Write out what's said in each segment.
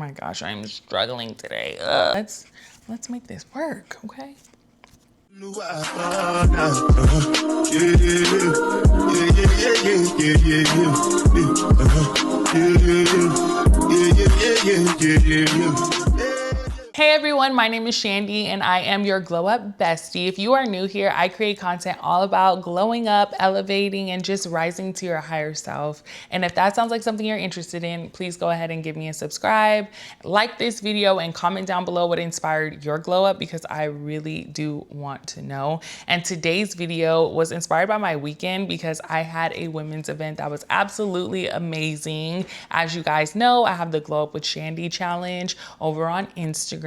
my gosh, I'm struggling today. Let's make this work, okay? Hey everyone, my name is Shandy and I am your glow up bestie. If you are new here, I create content all about glowing up, elevating, and just rising to your higher self. And if that sounds like something you're interested in, please go ahead and give me a subscribe, like this video, and comment down below what inspired your glow up, because I really do want to know. And today's video was inspired by my weekend because I had a women's event that was absolutely amazing. As you guys know, I have the Glow Up with Shandy challenge over on Instagram,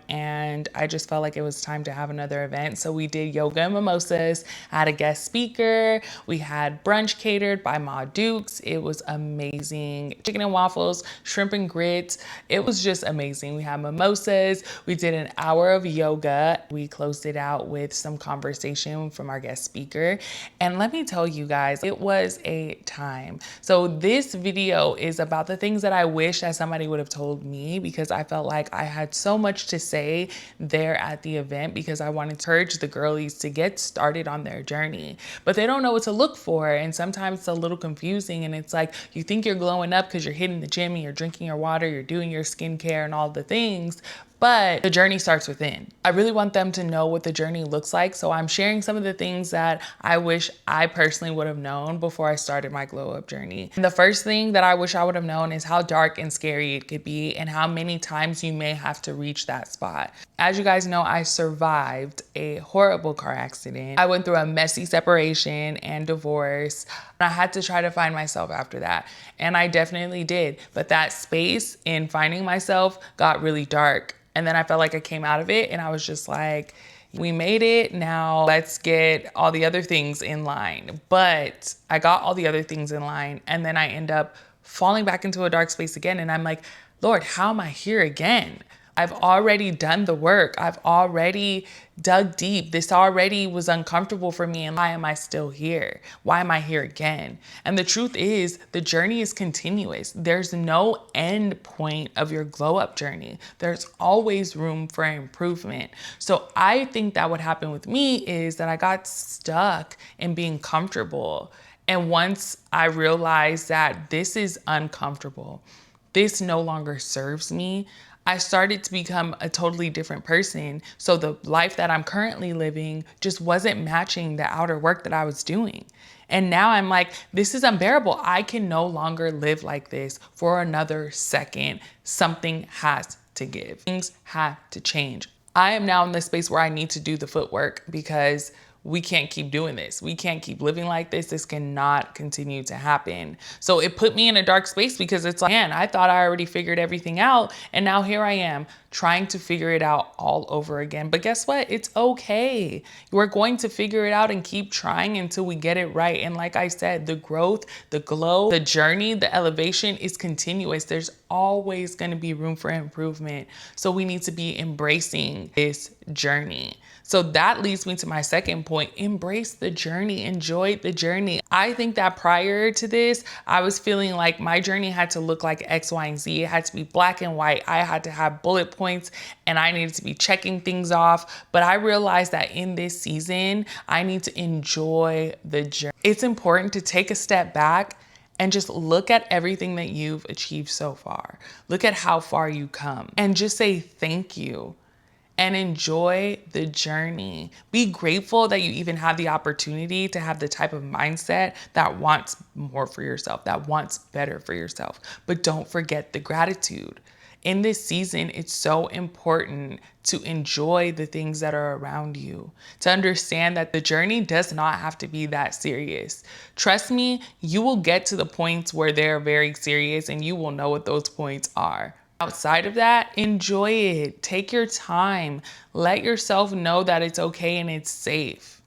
and I just felt like it was time to have another event. So we did yoga and mimosas. I had a guest speaker. We had brunch catered by Ma Dukes. It was amazing. Chicken and waffles, shrimp and grits. It was just amazing. We had mimosas. We did an hour of yoga. We closed it out with some conversation from our guest speaker. And let me tell you guys, it was a time. So this video is about the things that I wish that somebody would have told me, because I felt like I had so much to say there at the event, because I wanted to encourage the girlies to get started on their journey, but they don't know what to look for. And sometimes it's a little confusing, and it's like, you think you're glowing up because you're hitting the gym and you're drinking your water, you're doing your skincare and all the things, but the journey starts within. I really want them to know what the journey looks like. So I'm sharing some of the things that I wish I personally would have known before I started my glow up journey. And the first thing that I wish I would have known is how dark and scary it could be, and how many times you may have to reach that spot. As you guys know, I survived a horrible car accident. I went through a messy separation and divorce. I had to try to find myself after that. And I definitely did. But that space in finding myself got really dark. And then I felt like I came out of it and I was just like, we made it, now let's get all the other things in line. But I got all the other things in line, and then I end up falling back into a dark space again. And I'm like, Lord, how am I here again? I've already done the work. I've already dug deep. This already was uncomfortable for me. And why am I still here? Why am I here again? And the truth is, the journey is continuous. There's no end point of your glow up journey. There's always room for improvement. So I think that what happened with me is that I got stuck in being comfortable. And once I realized that this is uncomfortable, this no longer serves me, I started to become a totally different person. So the life that I'm currently living just wasn't matching the outer work that I was doing. And now I'm like, this is unbearable. I can no longer live like this for another second. Something has to give. Things have to change. I am now in the space where I need to do the footwork, because we can't keep doing this. We can't keep living like this. This cannot continue to happen. So it put me in a dark space, because it's like, man, I thought I already figured everything out. And now here I am trying to figure it out all over again. But guess what? It's okay. We're going to figure it out and keep trying until we get it right. And like I said, the growth, the glow, the journey, the elevation is continuous. There's always going to be room for improvement. So we need to be embracing this journey. So that leads me to my second point: embrace the journey, enjoy the journey. I think that prior to this, I was feeling like my journey had to look like X, Y, and Z. It had to be black and white. I had to have bullet points and I needed to be checking things off. But I realized that in this season, I need to enjoy the journey. It's important to take a step back and just look at everything that you've achieved so far. Look at how far you come and just say thank you. And enjoy the journey. Be grateful that you even have the opportunity to have the type of mindset that wants more for yourself, that wants better for yourself. But don't forget the gratitude. In this season, it's so important to enjoy the things that are around you, to understand that the journey does not have to be that serious. Trust me, you will get to the points where they're very serious, and you will know what those points are. Outside of that, enjoy it. Take your time. Let yourself know that it's okay and it's safe.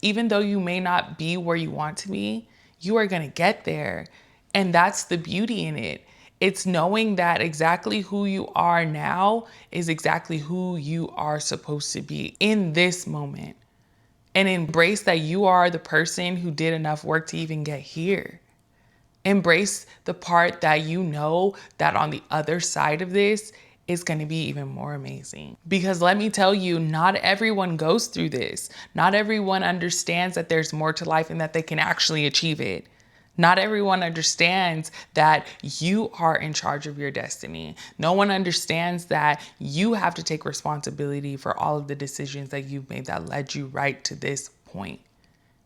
Even though you may not be where you want to be, you are going to get there. And that's the beauty in it. It's knowing that exactly who you are now is exactly who you are supposed to be in this moment. And embrace that you are the person who did enough work to even get here. Embrace the part that you know that on the other side of this is going to be even more amazing. Because let me tell you, not everyone goes through this. Not everyone understands that there's more to life and that they can actually achieve it. Not everyone understands that you are in charge of your destiny. No one understands that you have to take responsibility for all of the decisions that you've made that led you right to this point.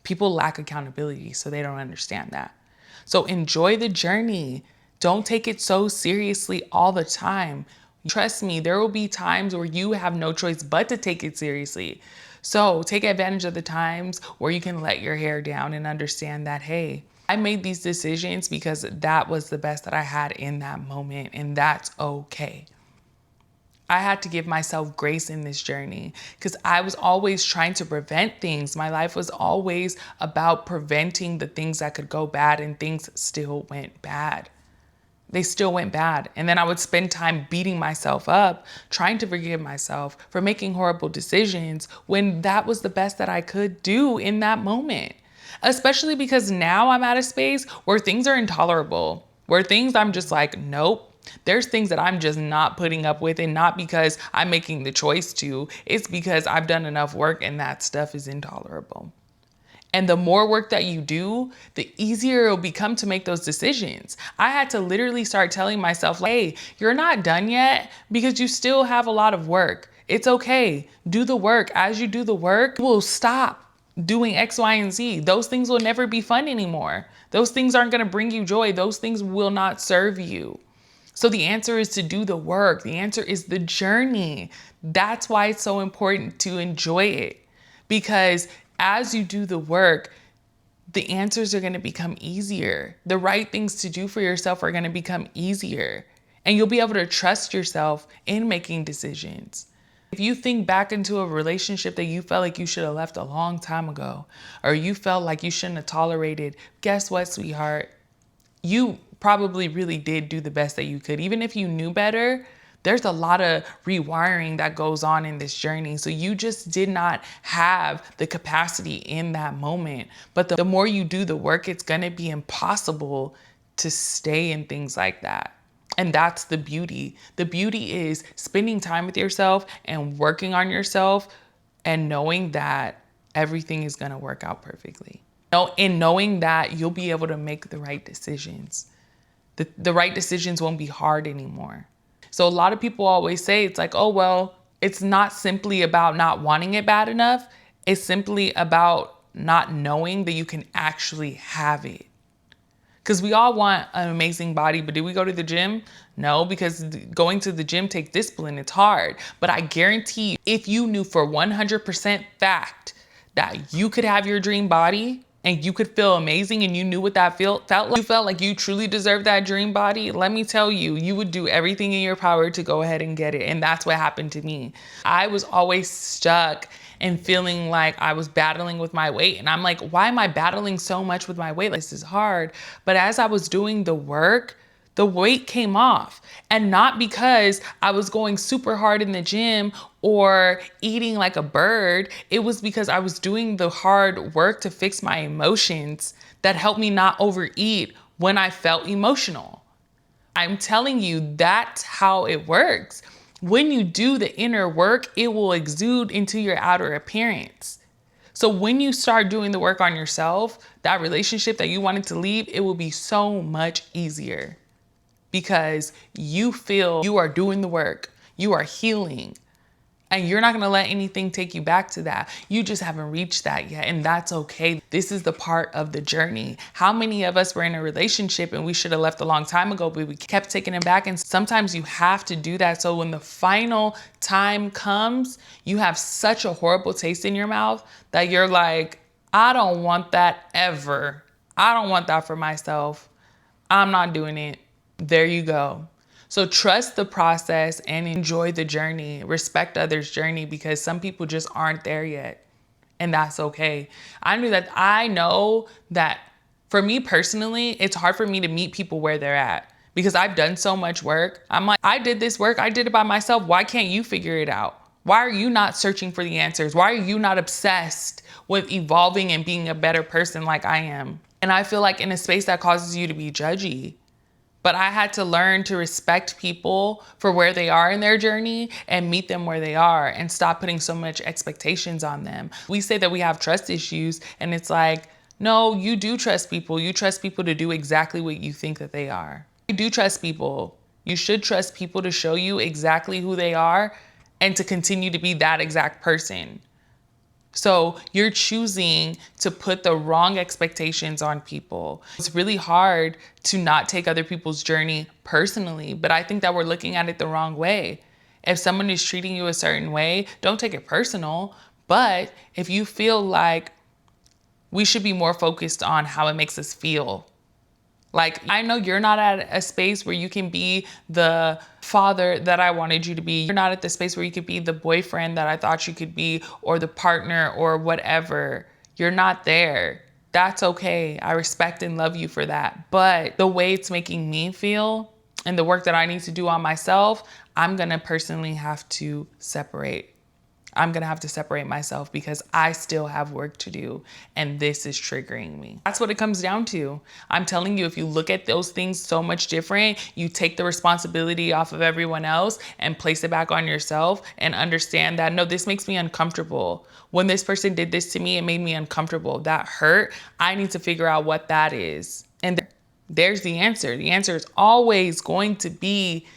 People lack accountability, so they don't understand that. So enjoy the journey. Don't take it so seriously all the time. Trust me, there will be times where you have no choice but to take it seriously. So take advantage of the times where you can let your hair down and understand that, hey, I made these decisions because that was the best that I had in that moment, and that's okay. I had to give myself grace in this journey because I was always trying to prevent things. My life was always about preventing the things that could go bad, and things still went bad. They still went bad. And then I would spend time beating myself up, trying to forgive myself for making horrible decisions when that was the best that I could do in that moment. Especially because now I'm at a space where things are intolerable, where things I'm just like, nope. There's things that I'm just not putting up with, and not because I'm making the choice to. It's because I've done enough work and that stuff is intolerable. And the more work that you do, the easier it'll become to make those decisions. I had to literally start telling myself, like, hey, you're not done yet because you still have a lot of work. It's okay. Do the work. As you do the work, you will stop doing X, Y, and Z. Those things will never be fun anymore. Those things aren't going to bring you joy. Those things will not serve you. So the answer is to do the work. The answer is the journey. That's why it's so important to enjoy it. Because as you do the work, the answers are going to become easier. The right things to do for yourself are going to become easier. And you'll be able to trust yourself in making decisions. If you think back into a relationship that you felt like you should have left a long time ago, or you felt like you shouldn't have tolerated, guess what, sweetheart? You probably really did do the best that you could. Even if you knew better, there's a lot of rewiring that goes on in this journey. So you just did not have the capacity in that moment. But the more you do the work, it's going to be impossible to stay in things like that. And that's the beauty. The beauty is spending time with yourself and working on yourself and knowing that everything is going to work out perfectly. And knowing that you'll be able to make the right decisions. The right decisions won't be hard anymore. So a lot of people always say, it's like, oh, well, it's not simply about not wanting it bad enough. It's simply about not knowing that you can actually have it. Because we all want an amazing body, but do we go to the gym? No, because going to the gym takes discipline. It's hard. But I guarantee you, if you knew for 100% fact that you could have your dream body, and you could feel amazing, and you knew what that felt like, you felt like you truly deserved that dream body, let me tell you, you would do everything in your power to go ahead and get it. And that's what happened to me. I was always stuck and feeling like I was battling with my weight. And I'm like, why am I battling so much with my weight? Like, this is hard. But as I was doing the work, the weight came off. And not because I was going super hard in the gym or eating like a bird. It was because I was doing the hard work to fix my emotions that helped me not overeat when I felt emotional. I'm telling you, that's how it works. When you do the inner work, it will exude into your outer appearance. So when you start doing the work on yourself, that relationship that you wanted to leave, it will be so much easier. Because you feel you are doing the work, you are healing, and you're not going to let anything take you back to that. You just haven't reached that yet, and that's okay. This is the part of the journey. How many of us were in a relationship and we should have left a long time ago, but we kept taking it back? And sometimes you have to do that. So when the final time comes, you have such a horrible taste in your mouth that you're like, I don't want that ever. I don't want that for myself. I'm not doing it. There you go. So trust the process and enjoy the journey. Respect others' journey, because some people just aren't there yet. And that's okay. I know that for me personally, it's hard for me to meet people where they're at, because I've done so much work. I'm like, I did this work. I did it by myself. Why can't you figure it out? Why are you not searching for the answers? Why are you not obsessed with evolving and being a better person like I am? And I feel like in a space that causes you to be judgy. But I had to learn to respect people for where they are in their journey and meet them where they are and stop putting so much expectations on them. We say that we have trust issues, and it's like, no, you do trust people. You trust people to do exactly what you think that they are. You do trust people. You should trust people to show you exactly who they are and to continue to be that exact person. So you're choosing to put the wrong expectations on people. It's really hard to not take other people's journey personally, but I think that we're looking at it the wrong way. If someone is treating you a certain way, don't take it personal. But if you feel like we should be more focused on how it makes us feel. Like, I know you're not at a space where you can be the father that I wanted you to be. You're not at the space where you could be the boyfriend that I thought you could be, or the partner, or whatever. You're not there. That's okay. I respect and love you for that. But the way it's making me feel and the work that I need to do on myself, I'm gonna personally have to separate. I'm gonna have to separate myself because I still have work to do and this is triggering me. That's what it comes down to. I'm telling you, if you look at those things so much different, you take the responsibility off of everyone else and place it back on yourself and understand that, no, this makes me uncomfortable. When this person did this to me, it made me uncomfortable. That hurt. I need to figure out what that is. And there's the answer. The answer is always going to be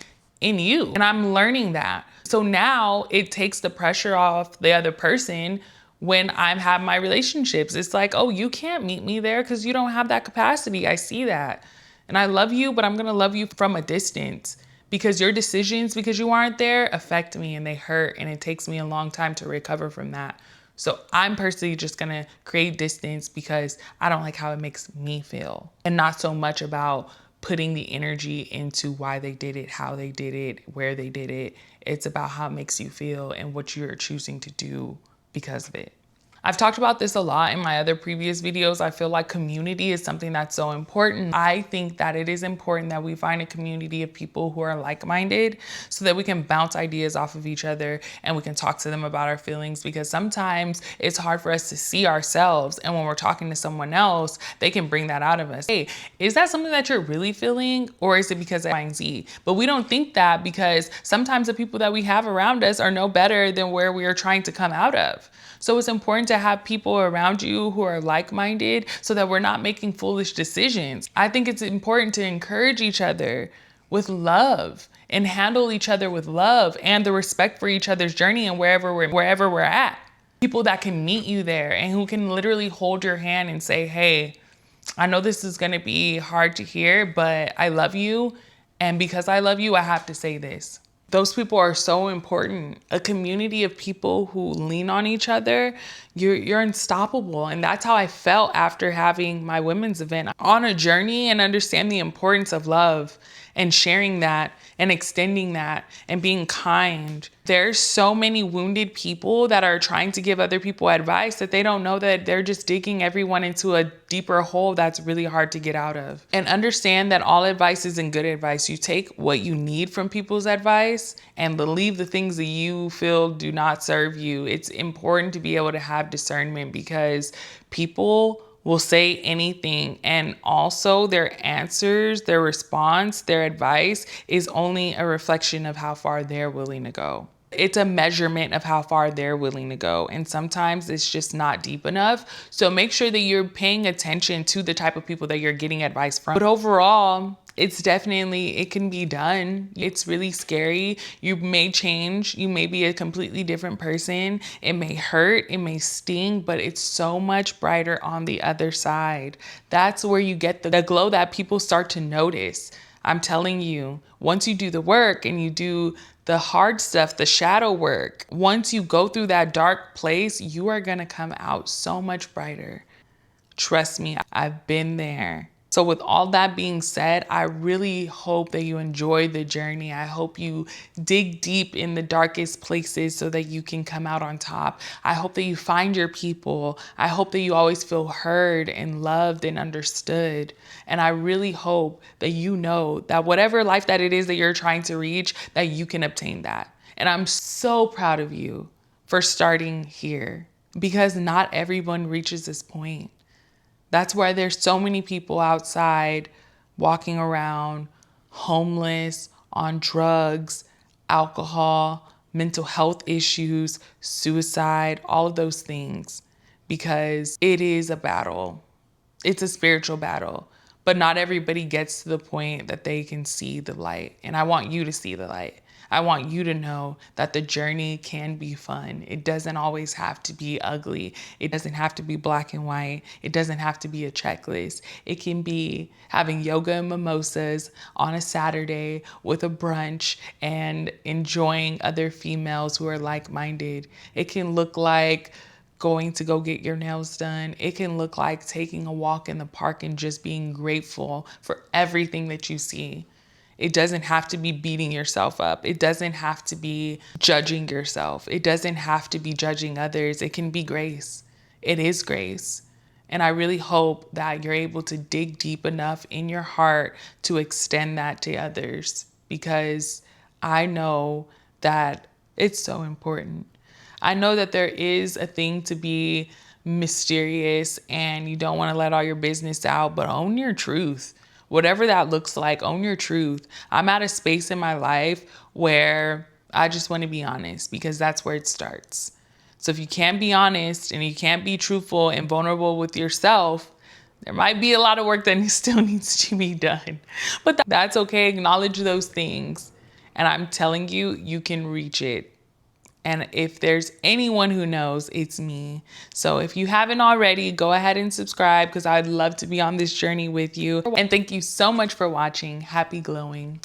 in you. And I'm learning that. So now it takes the pressure off the other person when I have my relationships. It's like, oh, you can't meet me there because you don't have that capacity. I see that. And I love you, but I'm going to love you from a distance because your decisions, because you aren't there, affect me and they hurt. And it takes me a long time to recover from that. So I'm personally just going to create distance because I don't like how it makes me feel, and not so much about putting the energy into why they did it, how they did it, where they did it. It's about how it makes you feel and what you're choosing to do because of it. I've talked about this a lot in my other previous videos. I feel like community is something that's so important. I think that it is important that we find a community of people who are like-minded so that we can bounce ideas off of each other and we can talk to them about our feelings, because sometimes it's hard for us to see ourselves. And when we're talking to someone else, they can bring that out of us. Hey, is that something that you're really feeling, or is it because of X, Y, and Z? But we don't think that because sometimes the people that we have around us are no better than where we are trying to come out of. So it's important to have people around you who are like-minded so that we're not making foolish decisions. I think it's important to encourage each other with love and handle each other with love and the respect for each other's journey and wherever we're at. People that can meet you there and who can literally hold your hand and say, hey, I know this is going to be hard to hear, but I love you. And because I love you, I have to say this. Those people are so important. A community of people who lean on each other, you're unstoppable. And that's how I felt after having my women's event. On a journey and understand the importance of love and sharing that and extending that and being kind. There's so many wounded people that are trying to give other people advice that they don't know that they're just digging everyone into a deeper hole that's really hard to get out of. And understand that all advice isn't good advice. You take what you need from people's advice and leave the things that you feel do not serve you. It's important to be able to have discernment because people will say anything, and also their answers, their response, their advice is only a reflection of how far they're willing to go. It's a measurement of how far they're willing to go. And sometimes it's just not deep enough. So make sure that you're paying attention to the type of people that you're getting advice from. But overall, it can be done. It's really scary. You may change. You may be a completely different person. It may hurt. It may sting, but it's so much brighter on the other side. That's where you get the glow that people start to notice. I'm telling you, once you do the work and you do the hard stuff, the shadow work, once you go through that dark place, you are going to come out so much brighter. Trust me, I've been there. So with all that being said, I really hope that you enjoy the journey. I hope you dig deep in the darkest places so that you can come out on top. I hope that you find your people. I hope that you always feel heard and loved and understood. And I really hope that you know that whatever life that it is that you're trying to reach, that you can obtain that. And I'm so proud of you for starting here, because not everyone reaches this point. That's why there's so many people outside walking around homeless, on drugs, alcohol, mental health issues, suicide, all of those things, because it is a battle. It's a spiritual battle, but not everybody gets to the point that they can see the light. And I want you to see the light. I want you to know that the journey can be fun. It doesn't always have to be ugly. It doesn't have to be black and white. It doesn't have to be a checklist. It can be having yoga and mimosas on a Saturday with a brunch and enjoying other females who are like-minded. It can look like going to go get your nails done. It can look like taking a walk in the park and just being grateful for everything that you see. It doesn't have to be beating yourself up. It doesn't have to be judging yourself. It doesn't have to be judging others. It can be grace. It is grace. And I really hope that you're able to dig deep enough in your heart to extend that to others, because I know that it's so important. I know that there is a thing to be mysterious and you don't want to let all your business out, but own your truth. Whatever that looks like, own your truth. I'm at a space in my life where I just want to be honest, because that's where it starts. So if you can't be honest and you can't be truthful and vulnerable with yourself, there might be a lot of work that still needs to be done. But that's okay. Acknowledge those things. And I'm telling you, you can reach it. And if there's anyone who knows, it's me. So if you haven't already, go ahead and subscribe, because I'd love to be on this journey with you. And thank you so much for watching. Happy glowing.